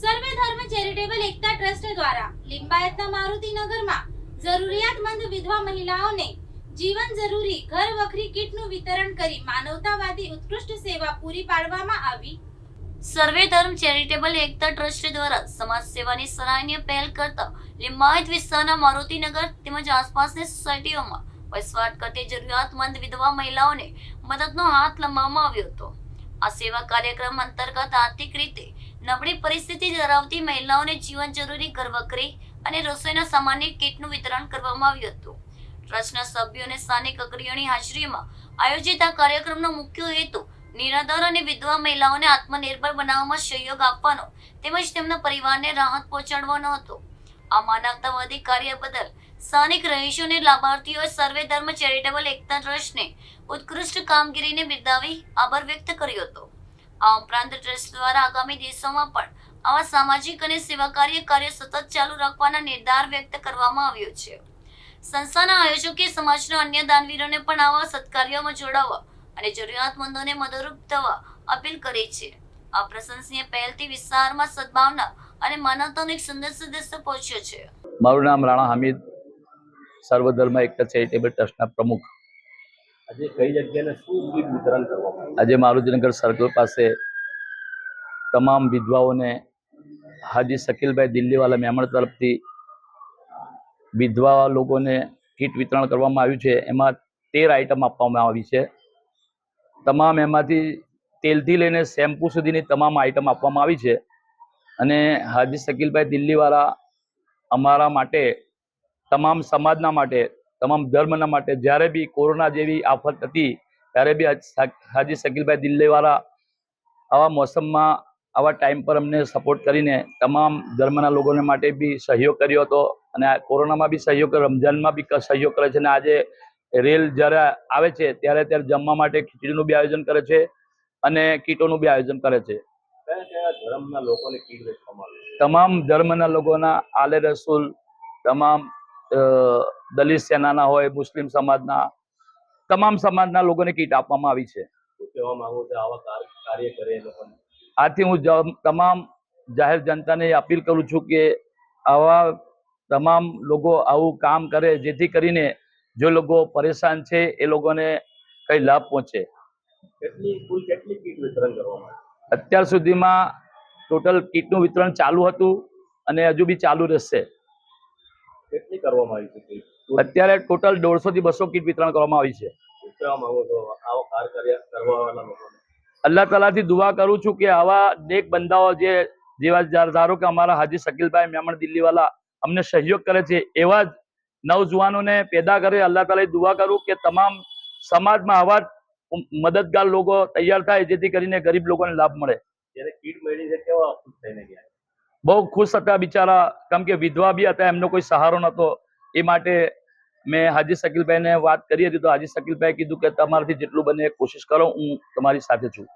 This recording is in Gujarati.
સર્વે ધર્મ ચેરિટેબલ એકતા ટ્રસ્ટ દ્વારા લિંબાયતના મારુતિનગરમાં જરૂરિયાતમંદ વિધવા મહિલાઓને જીવન જરૂરી ઘર વખરી કીટનું વિતરણ કરી માનવતાવાદી ઉત્કૃષ્ટ સેવા પૂરી પાડવામાં આવી। સર્વે ધર્મ ચેરિટેબલ એકતા ટ્રસ્ટ દ્વારા સમાજ સેવાની સરાહનીય પહેલ કરતા લિંબાયત વિસ્તારના મારુતિનગર તેમજ આસપાસની સોસાયટીઓમાં વસવાટ કરતી જરૂરિયાતમંદ વિધવા મહિલાઓને મદદનો હાથ લંબાવવામાં આવ્યો હતો। આ સેવા કાર્યક્રમ અંતર્ગત આર્થિક રીતે નબળી પરિસ્થિતિ ધરાવતી મહિલાઓને જીવન જરૂરી ઘરવખરી અને રસોઈના સામાન્ય કીટનું વિતરણ કરવામાં આવ્યું હતું। ટ્રસ્ટના સભ્યો અને સ્થાનિક અગ્રણીઓની હાજરીમાં આયોજિત આ કાર્યક્રમનો મુખ્ય હેતુ નિરાધાર અને વિધવા મહિલાઓને આત્મનિર્ભર બનાવવામાં સહયોગ આપવાનો તેમજ તેમના પરિવારને રાહત પહોંચાડવાનો હતો। આ માનવતાવાદી કાર્ય બદલ સ્થાનિક રહીશો અને લાભાર્થીઓએ સર્વે ધર્મ ચેરિટેબલ એકતા ટ્રસ્ટને ઉત્કૃષ્ટ કામગીરીને બિરદાવી આભાર વ્યક્ત કર્યો હતો। આ ઉપરાંત ટ્રસ્ટ દ્વારા આગામી દિવસોમાં પણ આવા સામાજિક અને સેવાકાર્ય કાર્ય સતત ચાલુ રાખવાના નિર્ધાર વ્યક્ત કરવામાં આવ્યો છે। સંસ્થાના આયોજકે સમાજના અન્ય દાનવીરોને પણ આવા સત્કાર્યોમાં જોડાવા અને જરૂરિયાતમંદોને મદદરૂપ થવા અપીલ કરી છે। આ પ્રશંસનીય પહેલથી વિસ્તારમાં સદભાવના અને માનવતાનો એક સંદેશ પહોંચ્યો છે। મારું નામ રાણા હામિદ, સર્વધર્મ એકતા ચેરિટેબલ ટ્રસ્ટના પ્રમુખ। આજે કઈ જગ્યાએ શું કીટ વિતરણ કરવામાં આવ્યું? આજે મારુતિનગર સર્કલ પાસે તમામ વિધવાઓને હાજી શકીલભાઈ દિલ્હીવાલા મેમણ તરફથી વિધવા લોકોને કીટ વિતરણ કરવામાં આવ્યું છે। એમાં 13 આઈટમ આપવામાં આવી છે। તમામ એમાંથી તેલથી લઈને શેમ્પૂ સુધીની તમામ આઈટમ આપવામાં આવી છે અને હાજી શકીલભાઈ દિલ્હીવાળા અમારા માટે, તમામ સમાજના માટે, તમામ ધર્મના માટે જ્યારે બી કોરોના જેવી આફત હતી ત્યારે બી હાજી શકીલભાઈ દિલ્હીવાળા આવા મોસમમાં આવા ટાઈમ પર અમને સપોર્ટ કરીને તમામ ધર્મના લોકોને માટે બી સહયોગ કર્યો હતો અને આ કોરોનામાં બી સહયોગ, રમઝાનમાં બી સહયોગ કરે છે અને આજે રેલ જ્યારે આવે છે ત્યારે જમવા માટે ખીચડીનું બી આયોજન કરે છે અને કીટોનું બી આયોજન કરે છે। કયા કયા ધર્મના લોકોને કીટ વેચવામાં આવી છે? તમામ ધર્મના લોકોના, આલે રસૂલ, તમામ દલિત સેનાના હોય, મુસ્લિમ સમાજના, તમામ સમાજના લોકોને કીટ આપવામાં આવી છે। શું કહેવા માંગુ છું આવા કાર્ય કરે એ લોકોને? આથી હું તમામ જાહેર જનતાને અપીલ કરું છું કે આવા તમામ લોકો આવું કામ કરે જેથી કરીને જે લોકો પરેશાન છે એ લોકોને કંઈ લાભ પહોંચે। કુલ કેટલી કીટ વિતરણ કરવામાં આવ્યું? અત્યાર સુધીમાં ટોટલ કીટનું વિતરણ ચાલુ હતું અને હજુ બી ચાલુ રહેશે। કેટલી કરવામાં આવી છે કીટ? અત્યારે ટોટલ 150 થી 200 કીટ વિતરણ કરવામાં આવી છે। શું કહેવા માંગુ છો આવો કાર્ય કરવાવાળા લોકોને? અલ્લાહ તાલાથી દુઆ કરું છું કે આવા નેક બંદાઓ જેવા ધારો કે અમારા હાજી શકીલભાઈ મેમણ દિલ્હીવાલા અમને સહયોગ કરે છે એવા જ નવજુવાનોને પેદા કરે। અલ્લાહ તાલાથી દુઆ કરું કે તમામ સમાજમાં આવા મદદગાર લોકો તૈયાર થાય જેથી કરીને ગરીબ લોકોને લાભ મળે। જ્યારે કીટ મળી છે કેવા ખુશ થઈને ગયા? બહુ ખુશ હતા બિચારા, કેમ કે વિધવા બી હતા, એમનો કોઈ સહારો નહોતો। એ માટે મેં હાજી શકીલભાઈને વાત કરી હતી તો હાજી શકીલભાઈ કીધું કે તમારાથી જેટલું બને કોશિશ કરો, હું તમારી સાથે છું।